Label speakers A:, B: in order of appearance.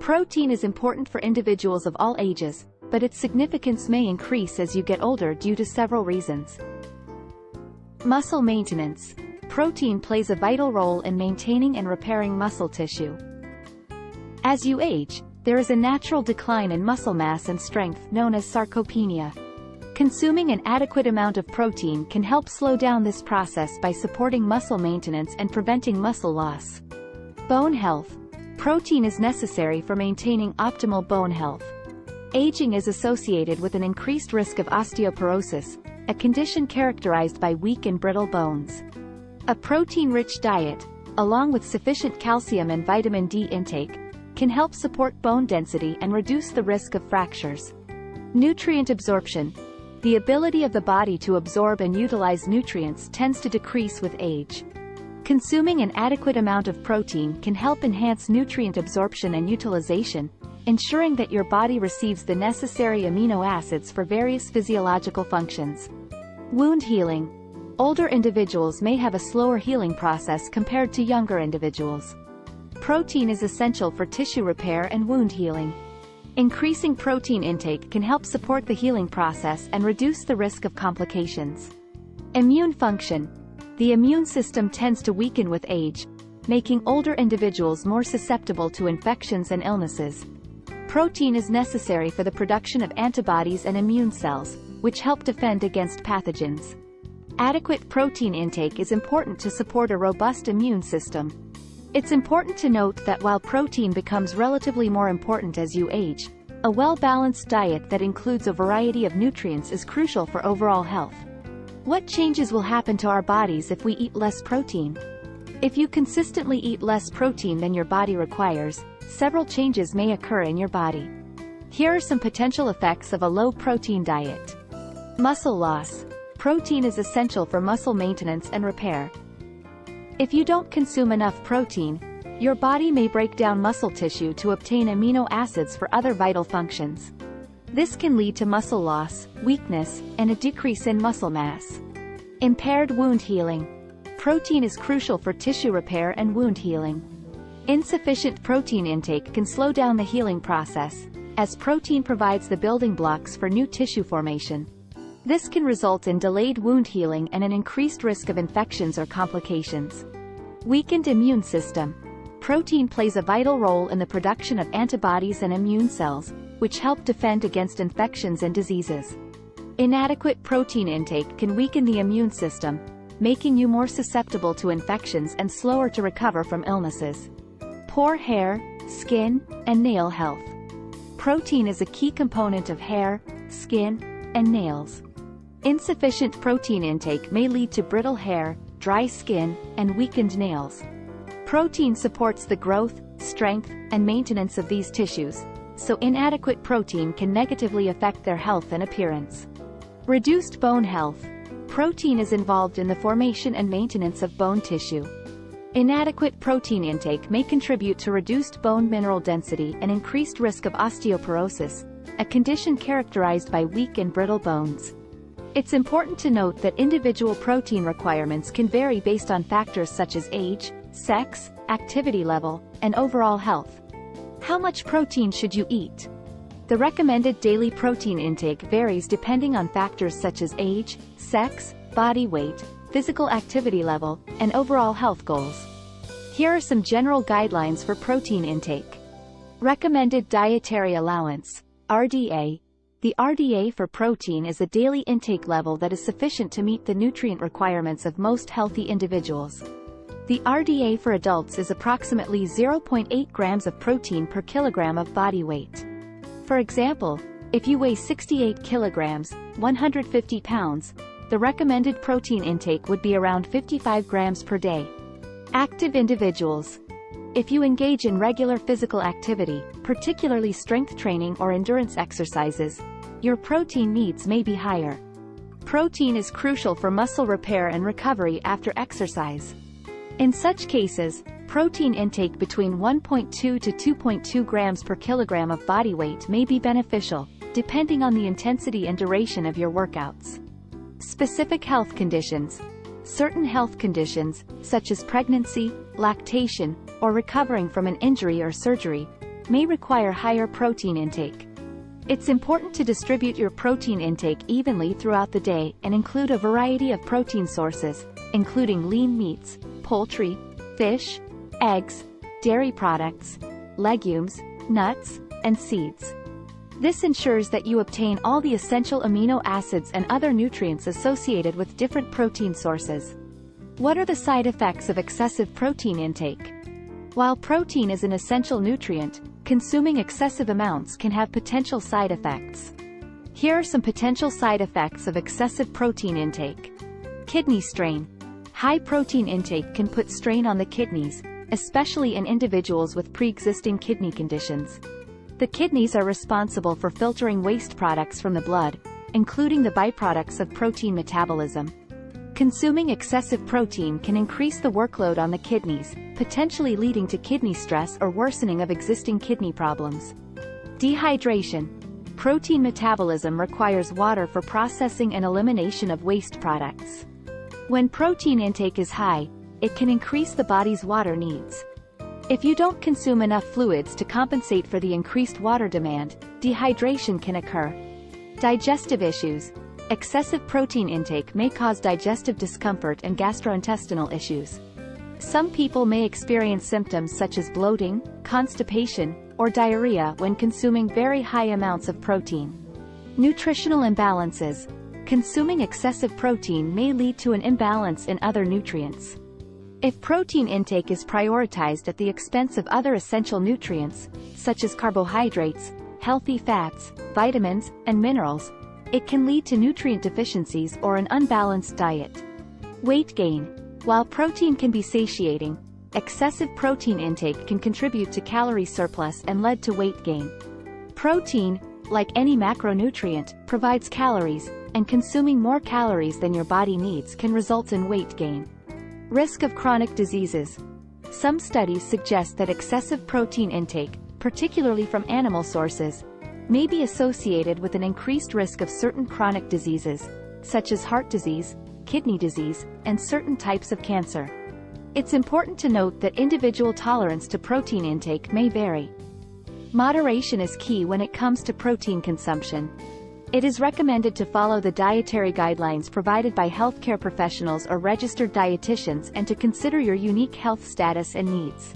A: Protein is important for individuals of all ages, but its significance may increase as you get older due to several reasons. Muscle maintenance. Protein plays a vital role in maintaining and repairing muscle tissue. As you age, there is a natural decline in muscle mass and strength known as sarcopenia. Consuming an adequate amount of protein can help slow down this process by supporting muscle maintenance and preventing muscle loss. Bone health. Protein is necessary for maintaining optimal bone health. Aging is associated with an increased risk of osteoporosis, a condition characterized by weak and brittle bones. A protein-rich diet, along with sufficient calcium and vitamin D intake, can help support bone density and reduce the risk of fractures. Nutrient absorption. The ability of the body to absorb and utilize nutrients tends to decrease with age. Consuming an adequate amount of protein can help enhance nutrient absorption and utilization, ensuring that your body receives the necessary amino acids for various physiological functions. Wound healing. Older individuals may have a slower healing process compared to younger individuals. Protein is essential for tissue repair and wound healing. Increasing protein intake can help support the healing process and reduce the risk of complications. Immune function. The immune system tends to weaken with age, making older individuals more susceptible to infections and illnesses. Protein is necessary for the production of antibodies and immune cells, which help defend against pathogens. Adequate protein intake is important to support a robust immune system. It's important to note that while protein becomes relatively more important as you age, a well-balanced diet that includes a variety of nutrients is crucial for overall health. What changes will happen to our bodies if we eat less protein? If you consistently eat less protein than your body requires, several changes may occur in your body. Here are some potential effects of a low-protein diet. Muscle loss. Protein is essential for muscle maintenance and repair. If you don't consume enough protein, your body may break down muscle tissue to obtain amino acids for other vital functions. This can lead to muscle loss, weakness, and a decrease in muscle mass. Impaired wound healing. Protein is crucial for tissue repair and wound healing. Insufficient protein intake can slow down the healing process, as protein provides the building blocks for new tissue formation. This can result in delayed wound healing and an increased risk of infections or complications. Weakened immune system. Protein plays a vital role in the production of antibodies and immune cells, which help defend against infections and diseases. Inadequate protein intake can weaken the immune system, making you more susceptible to infections and slower to recover from illnesses. Poor hair, skin, and nail health. Protein is a key component of hair, skin, and nails. Insufficient protein intake may lead to brittle hair, dry skin, and weakened nails. Protein supports the growth, strength, and maintenance of these tissues, so inadequate protein can negatively affect their health and appearance. Reduced bone health. Protein is involved in the formation and maintenance of bone tissue. Inadequate protein intake may contribute to reduced bone mineral density and increased risk of osteoporosis, a condition characterized by weak and brittle bones. It's important to note that individual protein requirements can vary based on factors such as age, sex, activity level, and overall health. How much protein should you eat? The recommended daily protein intake varies depending on factors such as age, sex, body weight, physical activity level, and overall health goals. Here are some general guidelines for protein intake. Recommended dietary allowance, RDA. The RDA for protein is a daily intake level that is sufficient to meet the nutrient requirements of most healthy individuals. The RDA for adults is approximately 0.8 grams of protein per kilogram of body weight. For example, if you weigh 68 kilograms, 150 pounds, the recommended protein intake would be around 55 grams per day. Active individuals. If you engage in regular physical activity, particularly strength training or endurance exercises, your protein needs may be higher. Protein is crucial for muscle repair and recovery after exercise. In such cases, protein intake between 1.2 to 2.2 grams per kilogram of body weight may be beneficial, depending on the intensity and duration of your workouts. Specific health conditions. Certain health conditions, such as pregnancy, lactation, or recovering from an injury or surgery, may require higher protein intake. It's important to distribute your protein intake evenly throughout the day and include a variety of protein sources, including lean meats, poultry, fish, eggs, dairy products, legumes, nuts, and seeds. This ensures that you obtain all the essential amino acids and other nutrients associated with different protein sources. What are the side effects of excessive protein intake? While protein is an essential nutrient, consuming excessive amounts can have potential side effects. Here are some potential side effects of excessive protein intake. Kidney strain. High protein intake can put strain on the kidneys, especially in individuals with pre-existing kidney conditions. The kidneys are responsible for filtering waste products from the blood, including the byproducts of protein metabolism. Consuming excessive protein can increase the workload on the kidneys, potentially leading to kidney stress or worsening of existing kidney problems. Dehydration. Protein metabolism requires water for processing and elimination of waste products. When protein intake is high, it can increase the body's water needs. If you don't consume enough fluids to compensate for the increased water demand, dehydration can occur. Digestive issues. Excessive protein intake may cause digestive discomfort and gastrointestinal issues. Some people may experience symptoms such as bloating, constipation, or diarrhea when consuming very high amounts of protein. Nutritional imbalances. Consuming excessive protein may lead to an imbalance in other nutrients. If protein intake is prioritized at the expense of other essential nutrients, such as carbohydrates, healthy fats, vitamins, and minerals, it can lead to nutrient deficiencies or an unbalanced diet. Weight gain. While protein can be satiating, excessive protein intake can contribute to calorie surplus and lead to weight gain. Protein, like any macronutrient, provides calories, and consuming more calories than your body needs can result in weight gain. Risk of chronic diseases. Some studies suggest that excessive protein intake, particularly from animal sources, may be associated with an increased risk of certain chronic diseases, such as heart disease, kidney disease, and certain types of cancer. It's important to note that individual tolerance to protein intake may vary. Moderation is key when it comes to protein consumption. It is recommended to follow the dietary guidelines provided by healthcare professionals or registered dietitians and to consider your unique health status and needs.